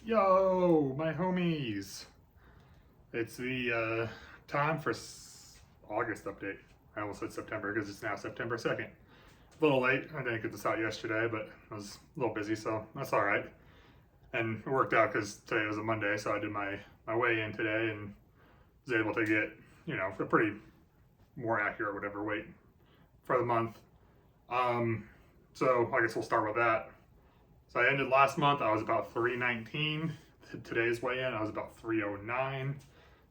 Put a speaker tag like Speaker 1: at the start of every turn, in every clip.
Speaker 1: Yo, my homies. It's the time for August update. I almost said September because it's now September 2nd. A little late. I didn't get this out yesterday, but I was a little busy, so that's all right. And it worked out because today was a Monday, so I did my weigh-in today and was able to get, a pretty more accurate whatever weight for the month. So I guess we'll start with that. So I ended last month, I was about 319. Today's weigh-in, I was about 309.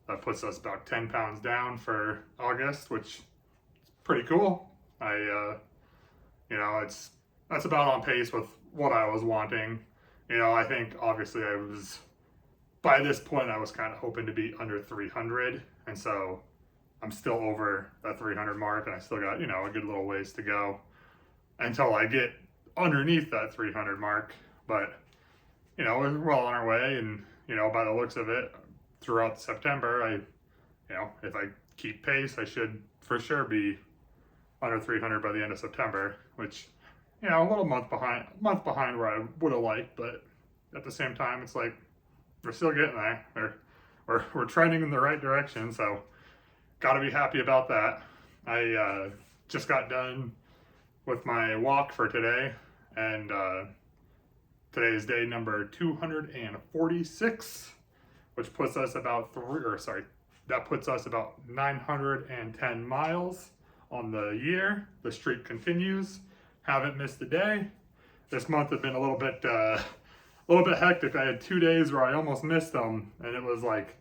Speaker 1: That puts us about 10 pounds down for August, which is pretty cool. That's about on pace with what I was wanting. I think obviously by this point, I was kind of hoping to be under 300. And so I'm still over that 300 mark, and I still got, a good little ways to go until I get underneath that 300 mark. But, we're well on our way, and, by the looks of it, throughout September, if I keep pace, I should for sure be under 300 by the end of September, which, a little month behind where I would have liked, but at the same time, it's like, we're still getting there. We're trending in the right direction, so gotta be happy about that. I just got done with my walk for today, and today is day number 246, which puts us about that puts us about 910 miles on the year. The streak continues. Haven't missed a day. This month has been a little bit hectic. I had 2 days where I almost missed them, and it was like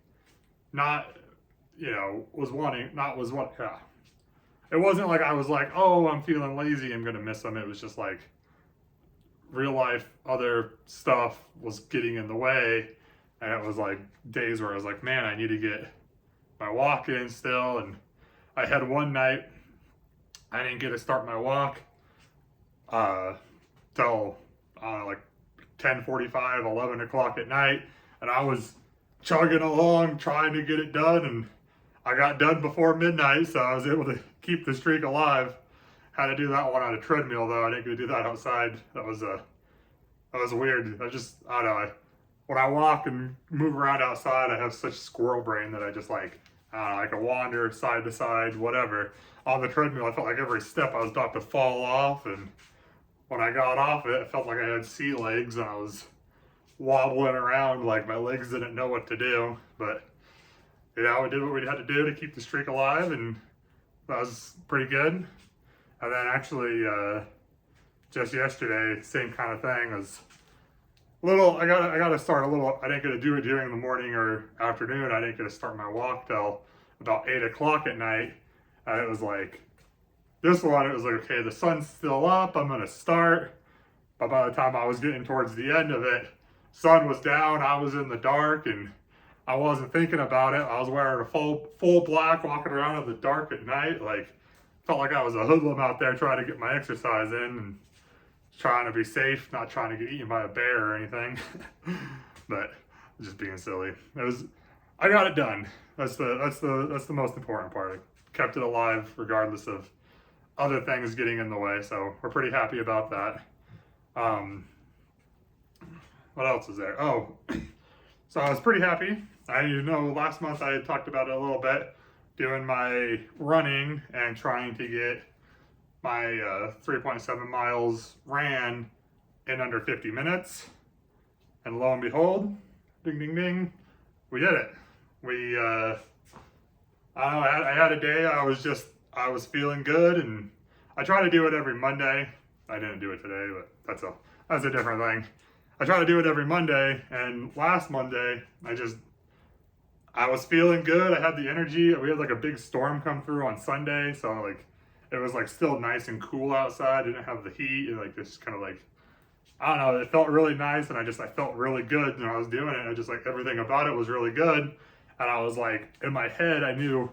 Speaker 1: it wasn't like I was like, oh, I'm feeling lazy, I'm gonna miss them. It was just like real life other stuff was getting in the way, and it was like days where I was like, man, I need to get my walk in still. And I had one night I didn't get to start my walk till like 10:45, 11 o'clock at night, and I was chugging along trying to get it done, and I got done before midnight, so I was able to keep the streak alive. Had to do that one on a treadmill though. I didn't get to do that outside. That was weird. I don't know. When I walk and move around outside, I have such squirrel brain that I just I can wander side to side, whatever. On the treadmill, I felt like every step I was about to fall off, and when I got off it, I felt like I had sea legs, and I was wobbling around like my legs didn't know what to do. But we did what we had to do to keep the streak alive, and that was pretty good. And then actually, just yesterday, same kind of thing. Was I gotta start a little. I didn't get to do it during the morning or afternoon. I didn't get to start my walk till about 8 o'clock at night. And it was like, this one, it was like, okay, the sun's still up, I'm gonna start. But by the time I was getting towards the end of it, sun was down, I was in the dark, and I wasn't thinking about it. I was wearing a full black, walking around in the dark at night. Felt like I was a hoodlum out there trying to get my exercise in and trying to be safe, not trying to get eaten by a bear or anything. But just being silly. I got it done. That's the most important part. I kept it alive regardless of other things getting in the way. So we're pretty happy about that. What else is there? Oh, so I was pretty happy. Last month I had talked about it a little bit, doing my running and trying to get my 3.7 miles ran in under 50 minutes. And lo and behold, ding, ding, ding, we did it. I had a day, I was feeling good, and I try to do it every Monday. I didn't do it today, but that's a different thing. I try to do it every Monday, and last Monday, I was feeling good. I had the energy. We had like a big storm come through on Sunday, so it was still nice and cool outside. I didn't have the heat, and this kind of I don't know, it felt really nice, and I felt really good when I was doing it. Everything about it was really good. And I was in my head, I knew,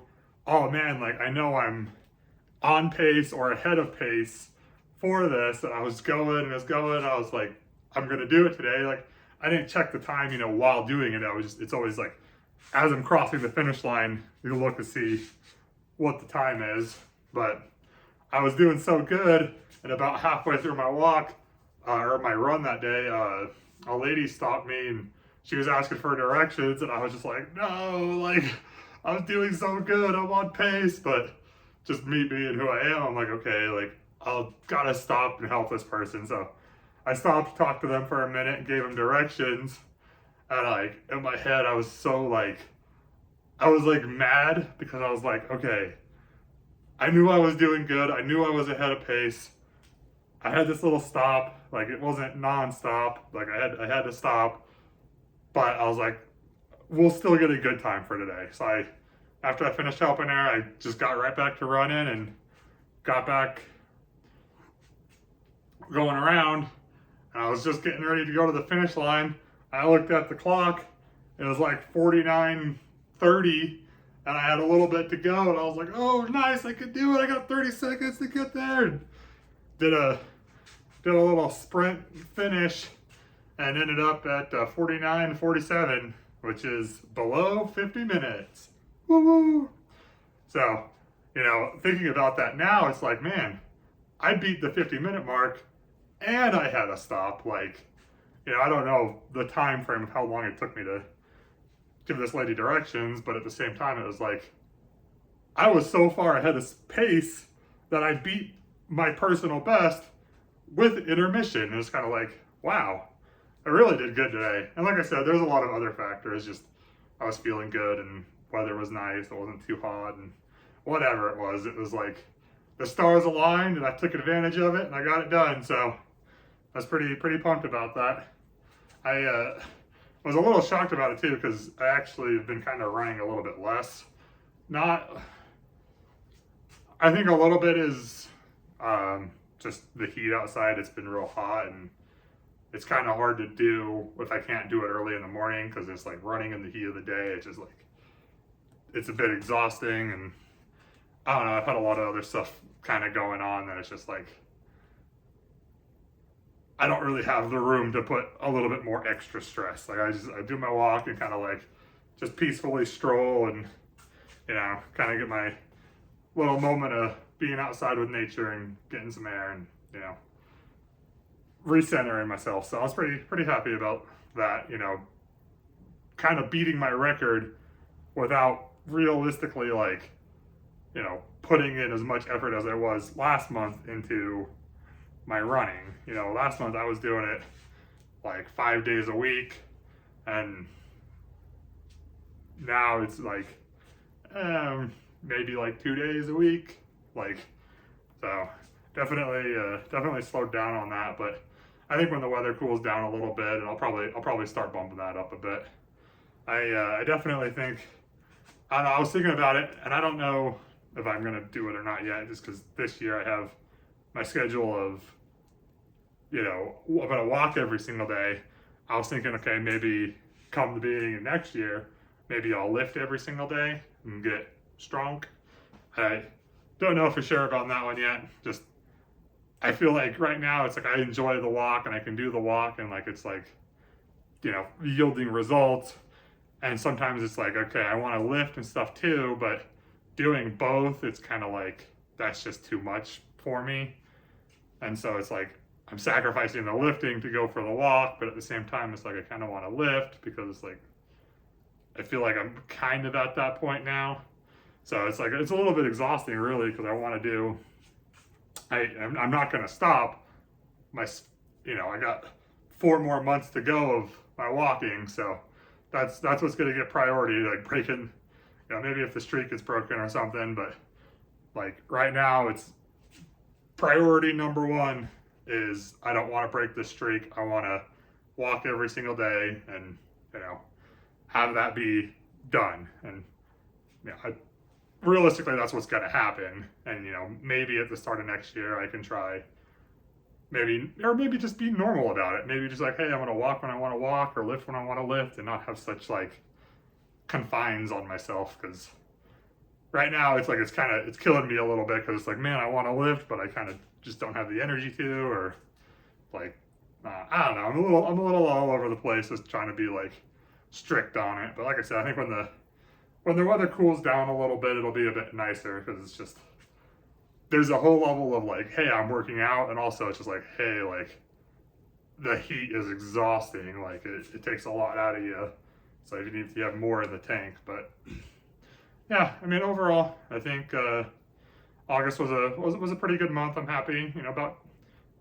Speaker 1: oh man, I know I'm on pace or ahead of pace for this. And I was going and I was like, I'm going to do it today. I didn't check the time, while doing it. It's always as I'm crossing the finish line, you look to see what the time is. But I was doing so good, and about halfway through my walk, or my run that day, a lady stopped me and she was asking for directions, and I was just like, no, like, I was doing so good, I'm on pace, but just me being who I am, I'm like, okay, like, I'll gotta stop and help this person. So I stopped, talked to them for a minute, and gave them directions, and like, in my head, I was so like, I was like mad because I was like, okay, I knew I was doing good, I knew I was ahead of pace. I had this little stop, like it wasn't non-stop, like I had to stop, but I was like, we'll still get a good time for today. So after I finished helping her, I just got right back to running and got back going around. And I was just getting ready to go to the finish line. I looked at the clock. It was like 49:30, and I had a little bit to go. And I was like, oh, nice, I could do it. I got 30 seconds to get there. And did a little sprint finish and ended up at 49:47, which is below 50 minutes. Woo-woo. So, thinking about that now, it's like, man, I beat the 50-minute mark and I had a stop. Like, I don't know the time frame of how long it took me to give this lady directions, but at the same time, it was like, I was so far ahead of pace that I beat my personal best with intermission. It was kind of like, wow, I really did good today. And like I said, there's a lot of other factors. Just I was feeling good and weather was nice. It wasn't too hot and whatever it was. It was like the stars aligned and I took advantage of it and I got it done. So I was pretty pumped about that. I was a little shocked about it too because I actually have been kind of running a little bit less. I think a little bit is just the heat outside. It's been real hot and it's kind of hard to do if I can't do it early in the morning because it's like running in the heat of the day. It's just like, it's a bit exhausting, and I don't know, I've had a lot of other stuff kind of going on that it's just like, I don't really have the room to put a little bit more extra stress. Like I do my walk and kind of like just peacefully stroll and, kind of get my little moment of being outside with nature and getting some air and, recentering myself. So I was pretty happy about that, kind of beating my record without realistically like, putting in as much effort as I was last month into my running. Last month I was doing it like 5 days a week, and now it's like maybe like 2 days a week. Like, so definitely slowed down on that, but I think when the weather cools down a little bit, and I'll probably start bumping that up a bit. I definitely think, I don't know, I was thinking about it, and I don't know if I'm gonna do it or not yet, just because this year I have my schedule of, I'm gonna walk every single day. I was thinking, okay, maybe come the beginning of next year, maybe I'll lift every single day and get strong. I don't know for sure about that one yet. Just, I feel like right now it's like I enjoy the walk and I can do the walk and like it's like, yielding results. And sometimes it's like, okay, I want to lift and stuff too, but doing both, it's kind of like, that's just too much for me. And so it's like, I'm sacrificing the lifting to go for the walk, but at the same time, it's like, I kind of want to lift because it's like, I feel like I'm kind of at that point now. So it's like, it's a little bit exhausting really, because I want to do, I'm not going to stop I got 4 more months to go of my walking. So that's what's going to get priority, like breaking, maybe if the streak is broken or something, but like right now it's priority number 1 is I don't want to break the streak. I want to walk every single day and, have that be done. And, realistically, that's what's going to happen. And, maybe at the start of next year, I can try maybe just be normal about it. Maybe just like, hey, I'm going to walk when I want to walk or lift when I want to lift and not have such like confines on myself. Because right now it's like, it's killing me a little bit because it's like, man, I want to lift, but I kind of just don't have the energy to, or like, I don't know. I'm a little all over the place just trying to be like strict on it. But like I said, I think when the weather cools down a little bit, it'll be a bit nicer because it's just, there's a whole level of like, hey, I'm working out, and also it's just like, hey, like, the heat is exhausting. Like it takes a lot out of you. So you need to have more in the tank. But yeah, I mean, overall, I think August was a pretty good month. I'm happy. You know, about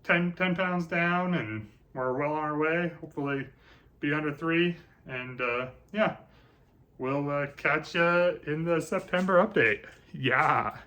Speaker 1: 10 pounds down, and we're well on our way. Hopefully, be under 3. And yeah, we'll catch you in the September update. Yeah.